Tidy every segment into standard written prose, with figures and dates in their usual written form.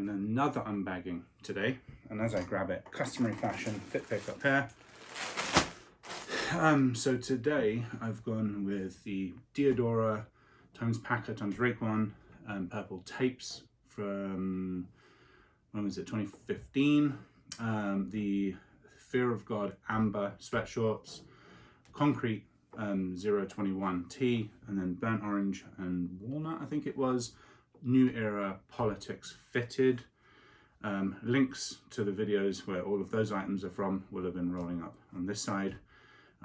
in another unbagging today, and as I grab it, customary fashion, fit pick up here. So today I've gone with the Diodora times Packer times Raekwon purple tapes from, when was it, 2015. The Fear of God amber sweatshorts, concrete 021T, and then burnt orange and walnut, I think it was, New Era Politics fitted. Links to the videos where all of those items are from will have been rolling up on this side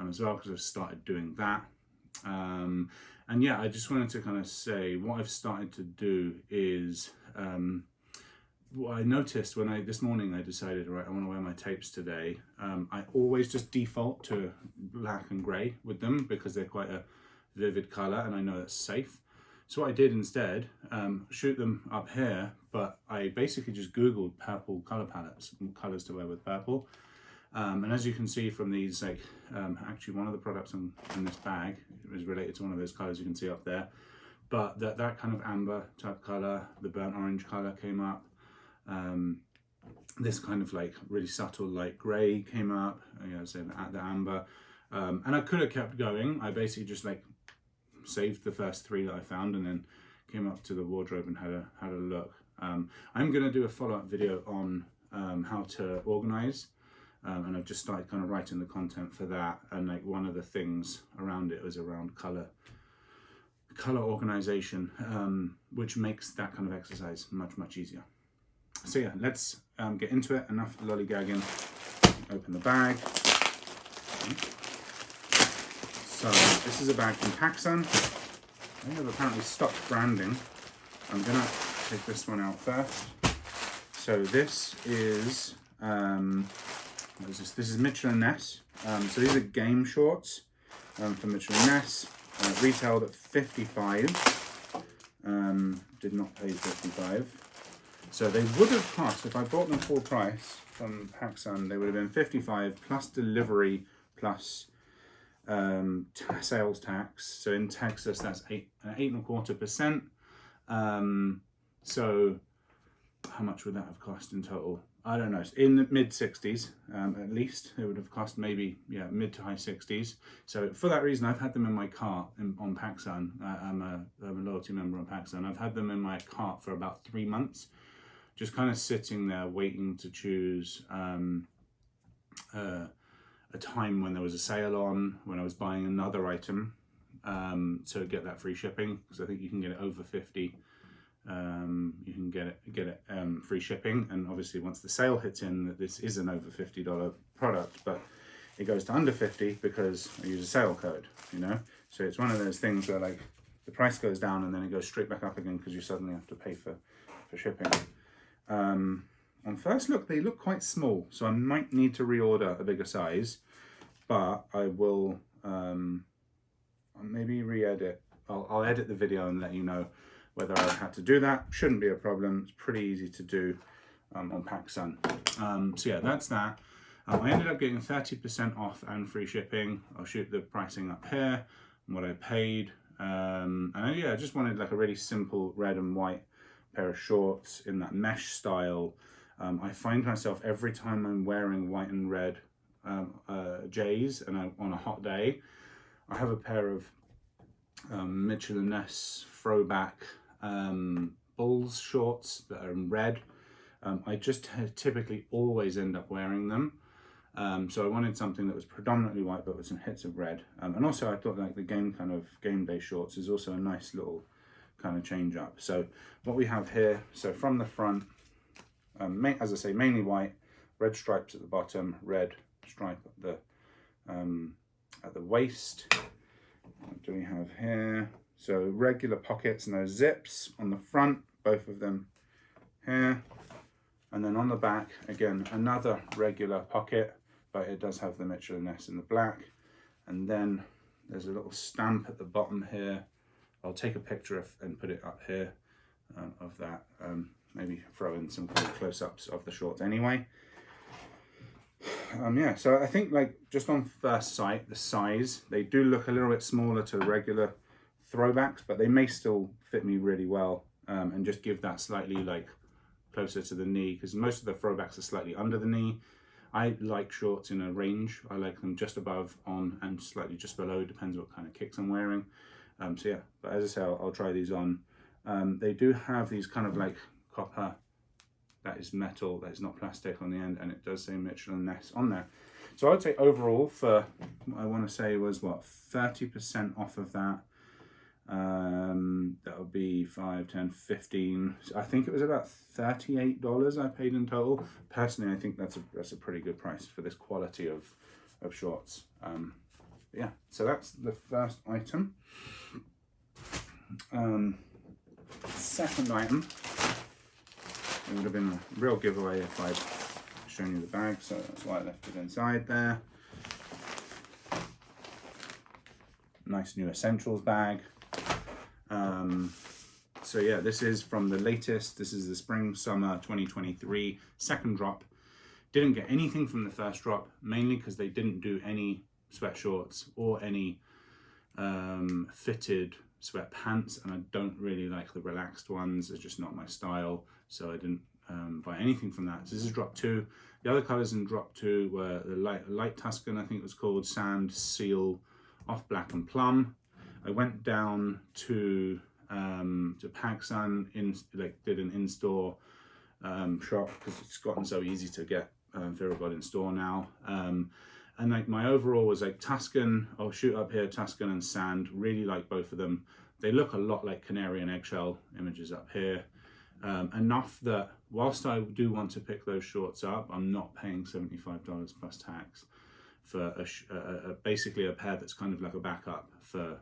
as well, because I've started doing that. And yeah, I just wanted to kind of say what I've started to do is what I noticed when this morning I decided, right, I want to wear my tapes today. I always just default to black and grey with them because they're quite a vivid colour and I know that's safe. So what I did instead, shoot them up here, but I basically just Googled purple colour palettes and colours to wear with purple. And as you can see from these, like, actually one of the products in this bag is related to one of those colours you can see up there. But that kind of amber type colour, the burnt orange colour came up. This kind of like really subtle light grey came up, you know, so the amber. And I could have kept going. I basically just like saved the first three that I found and then came up to the wardrobe and had a look. I'm going to do a follow-up video on how to organize, and I've just started kind of writing the content for that. And like one of the things around it was around color organization, which makes that kind of exercise much easier. So yeah, let's get into it. Enough lollygagging. Open the bag. So this is a bag from PacSun. They have apparently stopped branding. I'm gonna take this one out first. So this is what is this? This is Mitchell & Ness. So these are game shorts from Mitchell & Ness. Retailed at $55. Did not pay $55. So they would have cost, if I bought them full price from PacSun, they would have been $55 plus delivery plus sales tax. So in Texas, that's 8.25%. So how much would that have cost in total? I don't know. In the mid 60s, at least. It would have cost maybe, yeah, mid to high 60s. So for that reason, I've had them in my cart on PacSun. I'm a loyalty member on PacSun. I've had them in my cart for about 3 months, just kind of sitting there waiting to choose a time when there was a sale on, when I was buying another item to get that free shipping, because I think you can get it over 50. You can get it free shipping, and obviously once the sale hits in, that this is an over $50 product, but it goes to under 50 because I use a sale code, you know. So it's one of those things where like the price goes down and then it goes straight back up again because you suddenly have to pay for shipping. On first look, they look quite small, so I might need to reorder a bigger size, but I will maybe re-edit. I'll edit the video and let you know whether I had to do that. Shouldn't be a problem. It's pretty easy to do on PacSun. So yeah, that's that. I ended up getting 30% off and free shipping. I'll shoot the pricing up here and what I paid. And yeah, I just wanted like a really simple red and white pair of shorts in that mesh style. I find myself every time I'm wearing white and red J's and on a hot day, I have a pair of Mitchell & Ness throwback Bulls shorts that are in red. I just typically always end up wearing them. So I wanted something that was predominantly white but with some hits of red. And also I thought like the game day shorts is also a nice little kind of change up. So what we have here, so from the front, as I say, mainly white, red stripes at the bottom, red stripe at the waist. What do we have here? So regular pockets and those zips on the front, both of them here. And then on the back, again, another regular pocket, but it does have the Mitchell & Ness in the black. And then there's a little stamp at the bottom here. I'll take a picture and put it up here of that. Maybe throw in some kind of close-ups of the shorts anyway. Yeah, so I think like just on first sight, the size, they do look a little bit smaller to regular throwbacks, but they may still fit me really well and just give that slightly like closer to the knee, because most of the throwbacks are slightly under the knee. I like shorts in a range. I like them just above, on, and slightly just below, depends what kind of kicks I'm wearing. So yeah, but as I say, I'll try these on. They do have these kind of like copper, that is metal, that is not plastic on the end, and it does say Michelin Ness on there. So I'd say overall, for what I want to say was what, 30% off of that. That would be 5, 10, 15. I think it was about $38 I paid in total. Personally, I think that's a pretty good price for this quality of shorts. Yeah, so that's the first item. Second item, it would have been a real giveaway if I'd shown you the bag, so that's why I left it inside there. Nice new essentials bag. So yeah, this is from the latest. This is the spring summer 2023 second drop. Didn't get anything from the first drop, mainly because they didn't do any sweatshorts or any fitted sweatpants, and I don't really like the relaxed ones. It's just not my style, so I didn't buy anything from that. So this is drop 2. The other colors in drop 2 were the light Tuscan, I think it was called, sand, seal, off black and plum. I went down to PacSun, did an in-store shop, because it's gotten so easy to get Viragod in store now. And like my overall was like Tuscan, I'll shoot up here, Tuscan and sand. Really like both of them. They look a lot like canary and eggshell images up here. Enough that whilst I do want to pick those shorts up, I'm not paying $75 plus tax for basically a pair that's kind of like a backup for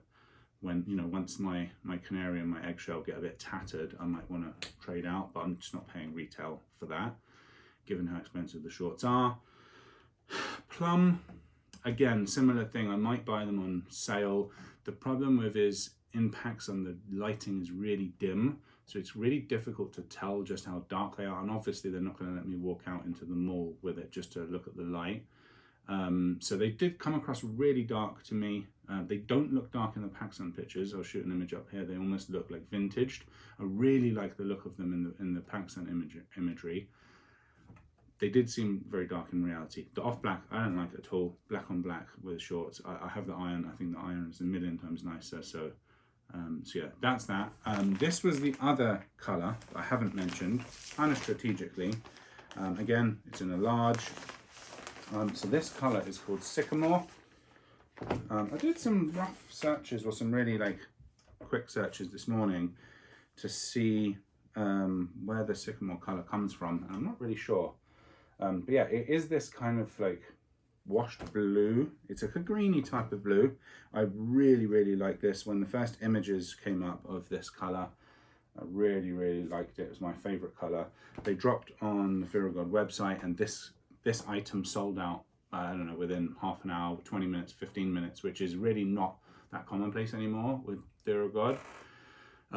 when, you know, once my canary and my eggshell get a bit tattered, I might want to trade out, but I'm just not paying retail for that, given how expensive the shorts are. Plum, again, similar thing. I might buy them on sale. The problem with is in PacSun, the lighting is really dim, so it's really difficult to tell just how dark they are, and obviously they're not going to let me walk out into the mall with it just to look at the light. So they did come across really dark to me. They don't look dark in the PacSun pictures. I'll shoot an image up here. They almost look like vintaged. I really like the look of them in the PacSun imagery. They did seem very dark in reality. The off black, I don't like it at all. Black on black with shorts. I have the iron. I think the iron is a million times nicer. So yeah, that's that. This was the other color I haven't mentioned, kind of strategically. Again, it's in a large. So this color is called Sycamore. I did some rough searches, or some really like quick searches this morning to see where the Sycamore color comes from. And I'm not really sure. But yeah, it is this kind of like washed blue. It's like a greeny type of blue. I really, really like this. When the first images came up of this color, I really, really liked it. It was my favorite color. They dropped on the Viragod website, and this item sold out, I don't know, within half an hour, 20 minutes, 15 minutes, which is really not that commonplace anymore with Viragod.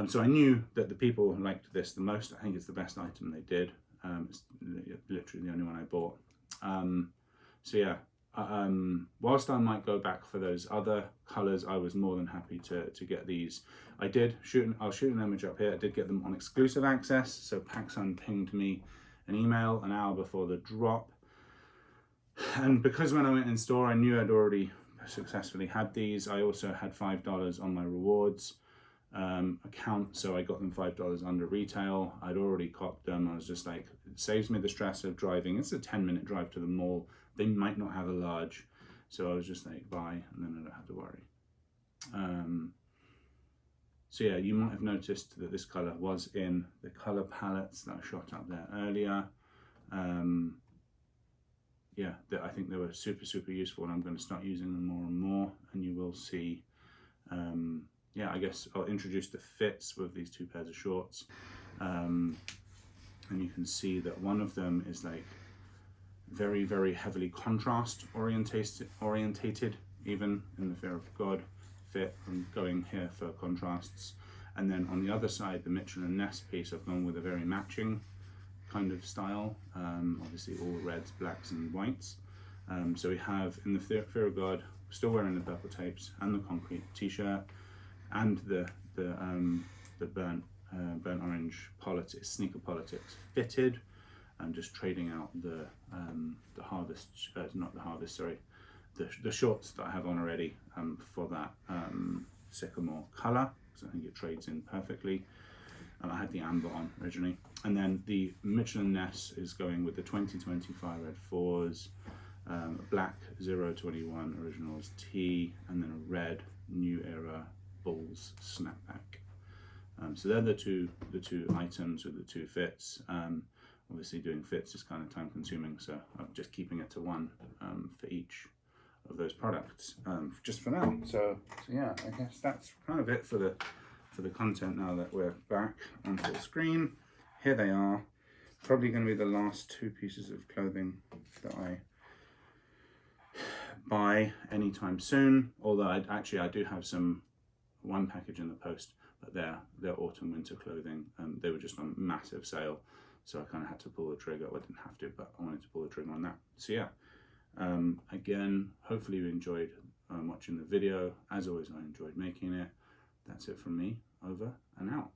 So I knew that the people liked this the most. I think it's the best item they did. It's literally the only one I bought. So yeah, whilst I might go back for those other colors, I was more than happy to get these. I'll shoot an image up here. I did get them on exclusive access. So PacSun pinged me an email an hour before the drop. And because when I went in store, I knew I'd already successfully had these. I also had $5 on my rewards account, so I got them $5 under retail. I'd already copped them. I was just like, it saves me the stress of driving. It's a 10-minute drive to the mall. They might not have a large, so I was just like, buy, and then I don't have to worry. So yeah, you might have noticed that this color was in the color palettes that I shot up there earlier. Yeah, I think they were super, super useful, and I'm going to start using them more and more, and you will see. Yeah, I guess I'll introduce the fits with these two pairs of shorts. And you can see that one of them is like very, very heavily contrast orientated, even in the Viragod fit. I'm going here for contrasts. And then on the other side, the Michelin Ness piece, I've gone with a very matching kind of style. Obviously all reds, blacks and whites. So we have in the Viragod, still wearing the purple tapes and the concrete t-shirt, and the burnt burnt orange politics, sneaker politics fitted. I'm just trading out the harvest, not the harvest, sorry, the shorts that I have on already for that Sycamore colour, because I think it trades in perfectly. I had the amber on originally. And then the Michelin Ness is going with the 2025 red 4s, black 021 originals tee, and then a red new era Bulls snapback. So they're the two items with the two fits. Obviously doing fits is kind of time consuming, so I'm just keeping it to one for each of those products just for now. So yeah, I guess that's kind of it for the content now that we're back on full screen. Here they are. Probably going to be the last two pieces of clothing that I buy anytime soon. Although I do have one package in the post, but they're autumn winter clothing. They were just on massive sale, so I kind of had to pull the trigger. Well, I didn't have to, but I wanted to pull the trigger on that. So yeah, again, hopefully you enjoyed watching the video. As always, I enjoyed making it. That's it from me. Over and out.